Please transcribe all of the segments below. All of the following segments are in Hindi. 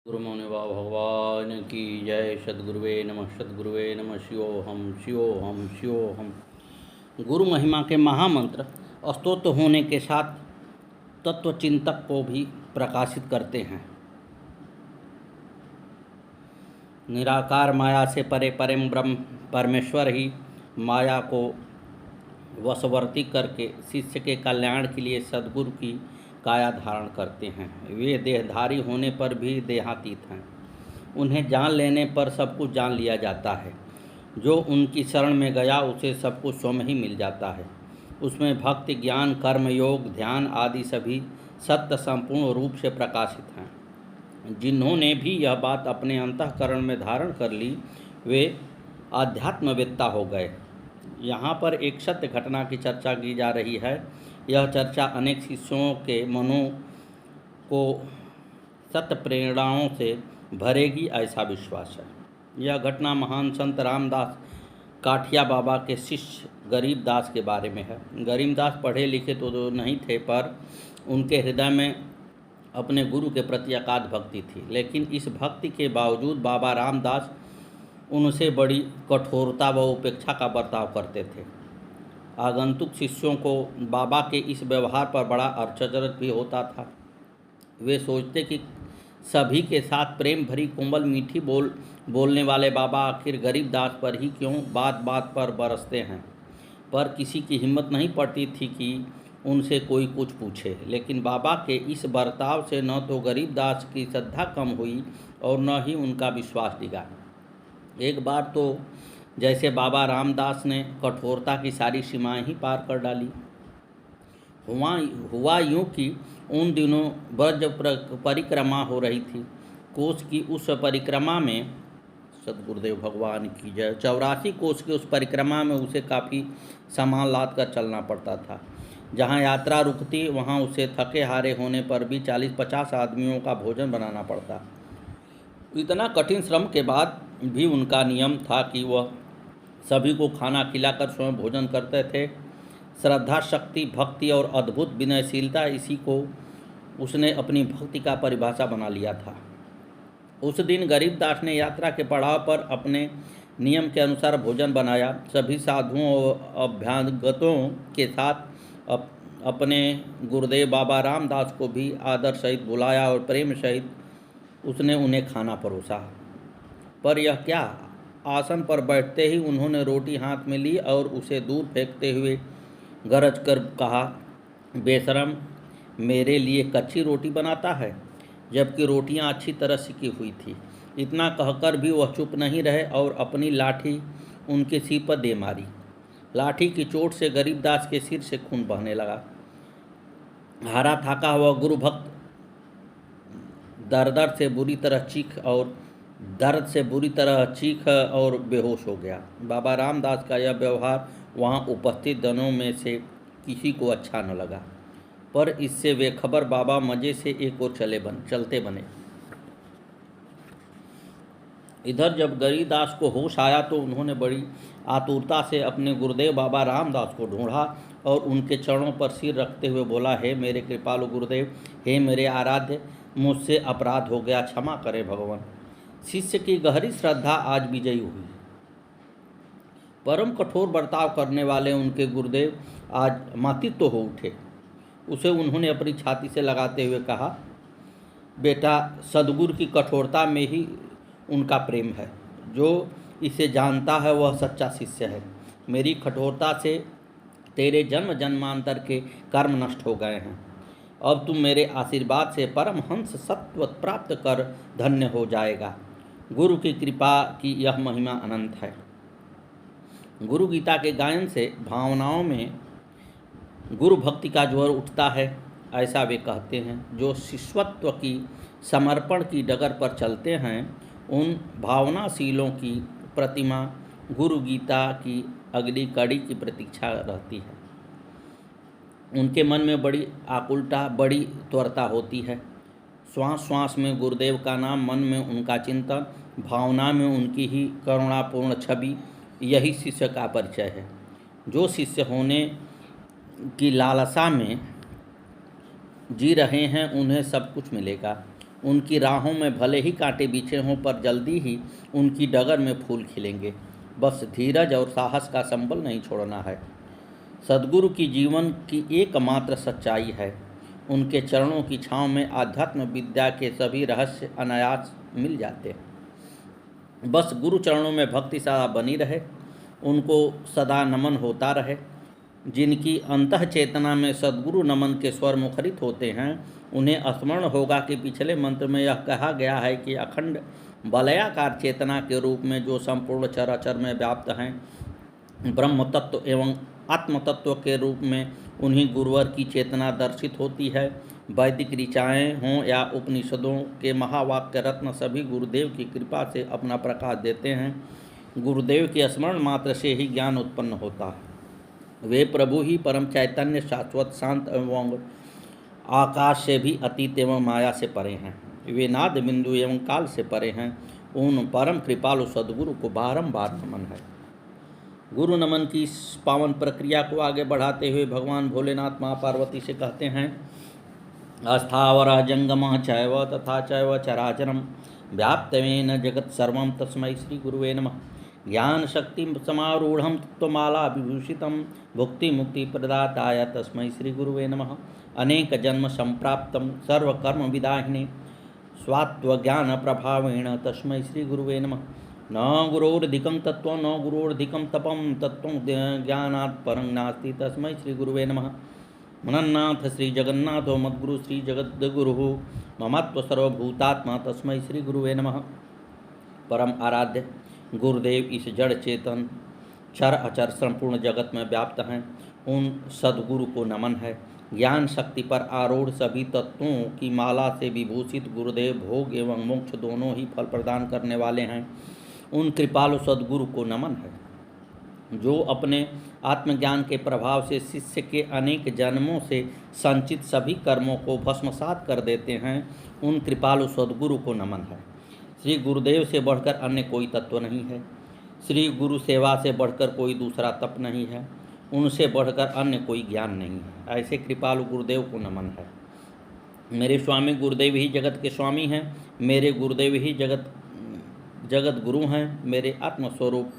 गुरु मौनिवा भगवान की जय। सद्गुरुवे नमः शिवोहम शिवोहम शिवोहम। गुरु महिमा के महामंत्र स्तोत्र होने के साथ तत्वचिंतक को भी प्रकाशित करते हैं। निराकार माया से परे परम ब्रह्म परमेश्वर ही माया को वशवर्ती करके शिष्य के कल्याण के लिए सद्गुरु की काया धारण करते हैं। वे देहधारी होने पर भी देहातीत हैं। उन्हें जान लेने पर सब कुछ जान लिया जाता है। जो उनकी शरण में गया उसे सब कुछ स्वयं ही मिल जाता है। उसमें भक्ति, ज्ञान, कर्म योग, ध्यान आदि सभी सत्य संपूर्ण रूप से प्रकाशित हैं। जिन्होंने भी यह बात अपने अंतःकरण में धारण कर ली वे आध्यात्मवेत्ता हो गए। यहाँ पर एक सत्य घटना की चर्चा की जा रही है। यह चर्चा अनेक शिष्यों के मनों को सत्य प्रेरणाओं से भरेगी, ऐसा विश्वास है। यह घटना महान संत रामदास काठिया बाबा के शिष्य गरीबदास के बारे में है। गरीबदास पढ़े लिखे तो नहीं थे, पर उनके हृदय में अपने गुरु के प्रति अगाध भक्ति थी। लेकिन इस भक्ति के बावजूद बाबा रामदास उनसे बड़ी कठोरता व उपेक्षा का बर्ताव करते थे। आगंतुक शिष्यों को बाबा के इस व्यवहार पर बड़ा आश्चर्य भी होता था। वे सोचते कि सभी के साथ प्रेम भरी कोमल मीठी बोलने वाले बाबा आखिर गरीबदास पर ही क्यों बात बात पर बरसते हैं। पर किसी की हिम्मत नहीं पड़ती थी कि उनसे कोई कुछ पूछे। लेकिन बाबा के इस बर्ताव से न तो गरीबदास की श्रद्धा कम हुई और न ही उनका विश्वास डिगा। एक बार तो जैसे बाबा रामदास ने कठोरता की सारी सीमाएं ही पार कर डाली। हुआ यूँ कि उन दिनों ब्रज परिक्रमा हो रही थी। कोस की उस परिक्रमा में सद्गुरुदेव भगवान की जय 84 कोस की उस परिक्रमा में उसे काफ़ी सामान लाद कर चलना पड़ता था। जहाँ यात्रा रुकती वहाँ उसे थके हारे होने पर भी 40-50 आदमियों का भोजन बनाना पड़ता। इतना कठिन श्रम के बाद भी उनका नियम था कि वह सभी को खाना खिलाकर स्वयं भोजन करते थे। श्रद्धा, शक्ति, भक्ति और अद्भुत विनयशीलता, इसी को उसने अपनी भक्ति का परिभाषा बना लिया था। उस दिन गरीबदास ने यात्रा के पड़ाव पर अपने नियम के अनुसार भोजन बनाया। सभी साधुओं और अभ्यागतों के साथ अपने गुरुदेव बाबा रामदास को भी आदर सहित बुलाया और प्रेम सहित उसने उन्हें खाना परोसा। पर यह क्या, आसन पर बैठते ही उन्होंने रोटी हाथ में ली और उसे दूर फेंकते हुए गरज कर कहा, बेशरम, मेरे लिए कच्ची रोटी बनाता है, जबकि रोटियां अच्छी तरह सिकी हुई थी। इतना कहकर भी वह चुप नहीं रहे और अपनी लाठी उनके सिर पर दे मारी। लाठी की चोट से गरीबदास के सिर से खून बहने लगा। हारा थाका हुआ गुरु भक्त दर्द से बुरी तरह चीख और बेहोश हो गया। बाबा रामदास का यह व्यवहार वहाँ उपस्थित जनों में से किसी को अच्छा न लगा, पर इससे बेखबर बाबा मज़े से एक और चलते बने। इधर जब गरीबदास को होश आया तो उन्होंने बड़ी आतुरता से अपने गुरुदेव बाबा रामदास को ढूंढा और उनके चरणों पर सिर रखते हुए बोला, हे मेरे कृपालु गुरुदेव, हे मेरे आराध्य, मुझसे अपराध हो गया, क्षमा करें भगवान। शिष्य की गहरी श्रद्धा आज विजयी हुई। परम कठोर बर्ताव करने वाले उनके गुरुदेव आज मातृत्व हो उठे। उसे उन्होंने अपनी छाती से लगाते हुए कहा, बेटा, सद्गुरु की कठोरता में ही उनका प्रेम है। जो इसे जानता है वह सच्चा शिष्य है। मेरी कठोरता से तेरे जन्म जन्मांतर के कर्म नष्ट हो गए हैं। अब तुम मेरे आशीर्वाद से परमहंस सत्व प्राप्त कर धन्य हो जाएगा। गुरु की कृपा की यह महिमा अनंत है। गुरु गीता के गायन से भावनाओं में गुरु भक्ति का ज्वर उठता है, ऐसा वे कहते हैं। जो शिष्यत्व की समर्पण की डगर पर चलते हैं उन भावनाशीलों की प्रतिमा गुरु गीता की अगली कड़ी की प्रतीक्षा रहती है। उनके मन में बड़ी आकुलता, बड़ी त्वरता होती है। श्वास श्वास में गुरुदेव का नाम, मन में उनका चिंतन, भावना में उनकी ही करुणापूर्ण छवि, यही शिष्य का परिचय है। जो शिष्य होने की लालसा में जी रहे हैं उन्हें सब कुछ मिलेगा। उनकी राहों में भले ही कांटे बिछे हों, पर जल्दी ही उनकी डगर में फूल खिलेंगे। बस धीरज और साहस का संबल नहीं छोड़ना है। सद्गुरु की जीवन की एकमात्र सच्चाई है। उनके चरणों की छांव में आध्यात्म विद्या के सभी रहस्य अनायास मिल जाते हैं। बस गुरु चरणों में भक्ति सदा बनी रहे, उनको सदा नमन होता रहे। जिनकी अंतः चेतना में सद्गुरु नमन के स्वर मुखरित होते हैं, उन्हें स्मरण होगा कि पिछले मंत्र में यह कहा गया है कि अखंड वलयाकार चेतना के रूप में जो संपूर्ण चराचर में व्याप्त हैं, ब्रह्म तत्व एवं आत्म तत्व के रूप में उन्हीं गुरुवर की चेतना दर्शित होती है। वैदिक ऋचाएँ हों या उपनिषदों के महावाक्य रत्न, सभी गुरुदेव की कृपा से अपना प्रकाश देते हैं। गुरुदेव के स्मरण मात्र से ही ज्ञान उत्पन्न होता है। वे प्रभु ही परम चैतन्य, शाश्वत, शांत एवं आकाश से भी अतीत एवं माया से परे हैं। वे नाद बिंदु एवं काल से परे हैं। उन परम कृपालु सद्गुरु को बारंबार नमन है। गुरु नमन की इस पावन प्रक्रिया को आगे बढ़ाते हुए भगवान भोलेनाथ माँ पार्वती से कहते हैं, अस्थावर जंगम चैव तथा चैव चराचरम व्याप्तवेन जगत सर्वं तस्मै श्री गुरुवे नमः। ज्ञान शक्ति समारूढ़ तत्वमाला विभूषितं भुक्ति मुक्ति प्रदाताय तस्मै श्री गुरुवे नमः। अनेक जन्म संप्राप्तं सर्वकर्म विदाहिने स्वात्वज्ञान प्रभावेण तस्मै श्री गुरुवे नमः। न गुरोर्धिकं तत्त्वं न गुरोर्धिकं तपं तत्त्वं ज्ञानात् परं नास्ति तस्मै श्री गुरुवे नमः। मनन्नाथ श्री जगन्नाथो मद्गुरु श्री जगद्गुरुः ममत्व सर्वभूतात्मा तस्मै श्री गुरुवे नमः। परम आराध्य गुरुदेव इस जड़ चेतन क्षर अचर संपूर्ण जगत में व्याप्त हैं। उन सद्गुरु को नमन है। ज्ञान शक्ति पर आरूढ़ सभी तत्वों की माला से विभूषित गुरुदेव भोग एवं मोक्ष दोनों ही फल प्रदान करने वाले हैं। उन कृपालु सद्गुरु को नमन है, जो अपने आत्मज्ञान के प्रभाव से शिष्य के अनेक जन्मों से संचित सभी कर्मों को भस्मसात कर देते हैं। उन कृपालु सद्गुरु को नमन है। श्री गुरुदेव से बढ़कर अन्य कोई तत्व नहीं है। श्री गुरु सेवा से बढ़कर कोई दूसरा तप नहीं है। उनसे बढ़कर अन्य कोई ज्ञान नहीं है। ऐसे कृपालु गुरुदेव को नमन है। मेरे स्वामी गुरुदेव ही जगत के स्वामी हैं। मेरे गुरुदेव ही जगत गुरु हैं। मेरे आत्मस्वरूप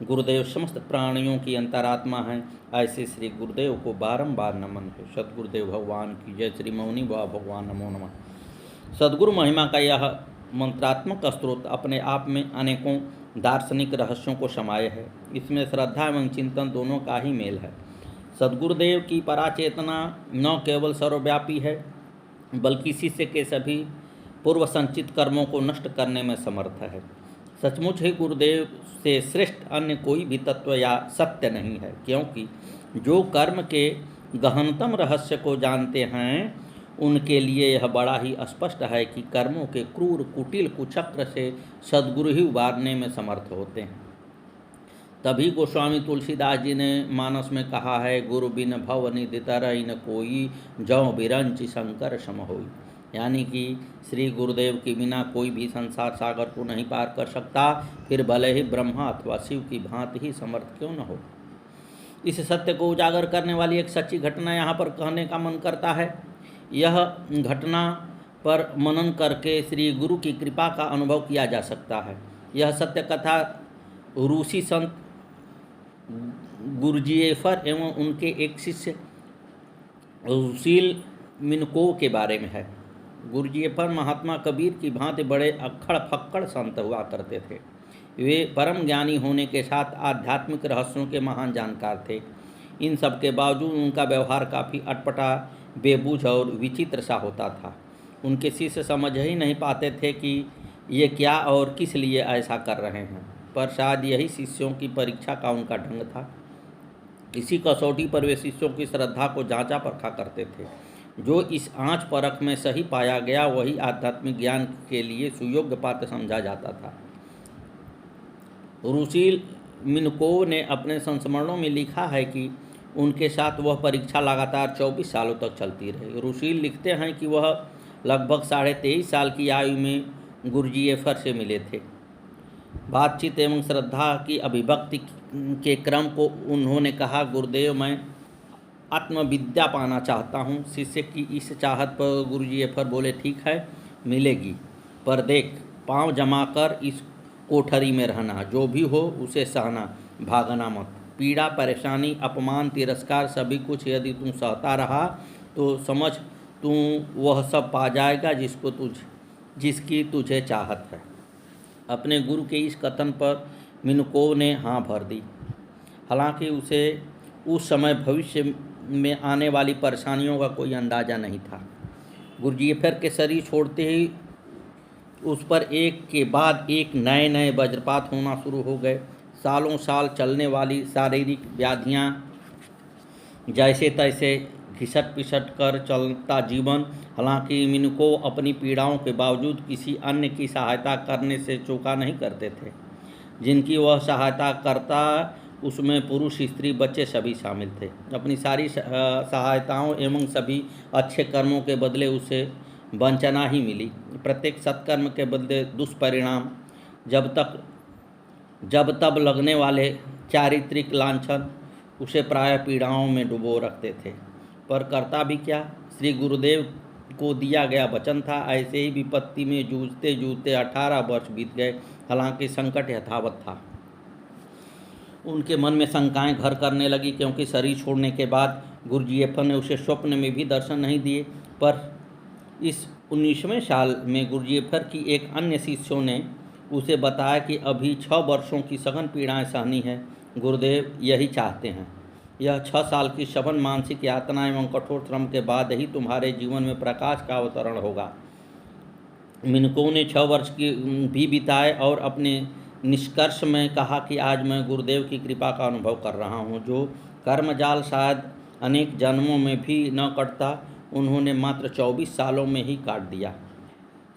गुरुदेव समस्त प्राणियों की अंतरात्मा हैं। ऐसे श्री गुरुदेव को बारंबार नमन है। सद्गुरुदेव भगवान की जय। श्री मौनी बाबा भगवान नमो नमः। सद्गुरु महिमा का यह मंत्रात्मक स्रोत अपने आप में अनेकों दार्शनिक रहस्यों को समाये है। इसमें श्रद्धा एवं चिंतन दोनों का ही मेल है। सद्गुरुदेव की पराचेतना न केवल सर्वव्यापी है, बल्कि शिष्य के सभी पूर्व संचित कर्मों को नष्ट करने में समर्थ है। सचमुच ही गुरुदेव से श्रेष्ठ अन्य कोई भी तत्व या सत्य नहीं है, क्योंकि जो कर्म के गहनतम रहस्य को जानते हैं, उनके लिए यह बड़ा ही स्पष्ट है कि कर्मों के क्रूर कुटिल कुचक्र से सद्गुरु ही उबारने में समर्थ होते हैं। तभी गोस्वामी तुलसीदास जी ने मानस में कहा है, गुरु बिन भव निधि तरई न कोई, जौ बिरंचि शंकर सम होई। यानी कि श्री गुरुदेव के बिना कोई भी संसार सागर को नहीं पार कर सकता, फिर भले ही ब्रह्मा अथवा शिव की भांति ही समर्थ क्यों न हो। इस सत्य को उजागर करने वाली एक सच्ची घटना यहाँ पर कहने का मन करता है। यह घटना पर मनन करके श्री गुरु की कृपा का अनुभव किया जा सकता है। यह सत्य कथा रूसी संत गुरजिएफर एवं उनके एक शिष्य रुसील मिनकोव के बारे में है। गुरजिएफर महात्मा कबीर की भांति बड़े अक्खड़ फक्कड़ संत हुआ करते थे। वे परम ज्ञानी होने के साथ आध्यात्मिक रहस्यों के महान जानकार थे। इन सब के बावजूद उनका व्यवहार काफ़ी अटपटा, बेबूझ और विचित्र सा होता था। उनके शिष्य समझ ही नहीं पाते थे कि ये क्या और किस लिए ऐसा कर रहे हैं, पर शायद यही शिष्यों की परीक्षा का उनका ढंग था। इसी कसौटी पर वे शिष्यों की श्रद्धा को जांचा परखा करते थे। जो इस आँच परख में सही पाया गया, वही आध्यात्मिक ज्ञान के लिए सुयोग्य पात्र समझा जाता था। रुसील मिनकोव ने अपने संस्मरणों में लिखा है कि उनके साथ वह परीक्षा लगातार 24 सालों तक चलती रही। रुसील लिखते हैं कि वह लगभग 23.5 साल की आयु में गुरजिएफर से मिले थे। बातचीत एवं श्रद्धा की अभिव्यक्ति के क्रम को उन्होंने कहा, गुरुदेव, मैं आत्मविद्या पाना चाहता हूँ। शिष्य की इस चाहत पर गुरजिएफर बोले, ठीक है, मिलेगी, पर देख पाँव जमाकर इस कोठरी में रहना, जो भी हो उसे सहना, भागना मत। पीड़ा, परेशानी, अपमान, तिरस्कार सभी कुछ यदि तू सहता रहा तो समझ तू वह सब पा जाएगा जिसकी तुझे चाहत है। अपने गुरु के इस कथन पर मिनकोव ने हाँ भर दी। हालांकि उसे उस समय भविष्य में आने वाली परेशानियों का कोई अंदाज़ा नहीं था। गुरजेफर के शरीर छोड़ते ही उस पर एक के बाद एक नए नए वज्रपात होना शुरू हो गए। सालों साल चलने वाली शारीरिक व्याधियाँ, जैसे तैसे घिसट पिसट कर चलता जीवन। हालांकि मिनकोव अपनी पीड़ाओं के बावजूद किसी अन्य की सहायता करने से चूका नहीं करते थे। जिनकी वह सहायता करता उसमें पुरुष, स्त्री, बच्चे सभी शामिल थे। अपनी सारी सहायताओं एवं सभी अच्छे कर्मों के बदले उसे वंचना ही मिली। प्रत्येक सत्कर्म के बदले दुष्परिणाम, जब तब लगने वाले चारित्रिक लांछन उसे प्रायः पीड़ाओं में डुबो रखते थे। पर करता भी क्या, श्री गुरुदेव को दिया गया वचन था। ऐसे ही विपत्ति में जूझते जूझते 18 वर्ष बीत गए। हालांकि संकट यथावत था। उनके मन में शंकाएं घर करने लगी, क्योंकि शरीर छोड़ने के बाद गुरजेफर ने उसे स्वप्न में भी दर्शन नहीं दिए। पर इस 19वें साल में गुरजेफर की एक अन्य शिष्यों ने उसे बताया कि अभी 6 वर्षों की सघन पीड़ाएं सहनी है। गुरुदेव यही चाहते हैं। यह 6 साल की सघन मानसिक यातना एवं कठोर श्रम के बाद ही तुम्हारे जीवन में प्रकाश का अवतरण होगा। मिनकोव ने 6 वर्ष की भी बिताए और अपने निष्कर्ष में कहा कि आज मैं गुरुदेव की कृपा का अनुभव कर रहा हूँ। जो कर्मजाल शायद अनेक जन्मों में भी न कटता, उन्होंने मात्र 24 सालों में ही काट दिया।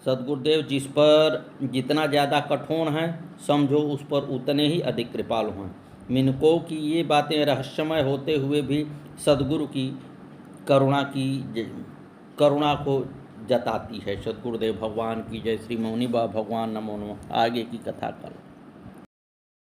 सद्गुरुदेव जिस पर जितना ज़्यादा कठोर हैं, समझो उस पर उतने ही अधिक कृपालु हैं। मिनकोव की ये बातें रहस्यमय होते हुए भी सद्गुरु की करुणा को जताती है। सद्गुरुदेव भगवान की जय। श्री मौनी बाबा भगवान नमो नमः। आगे की कथा कल।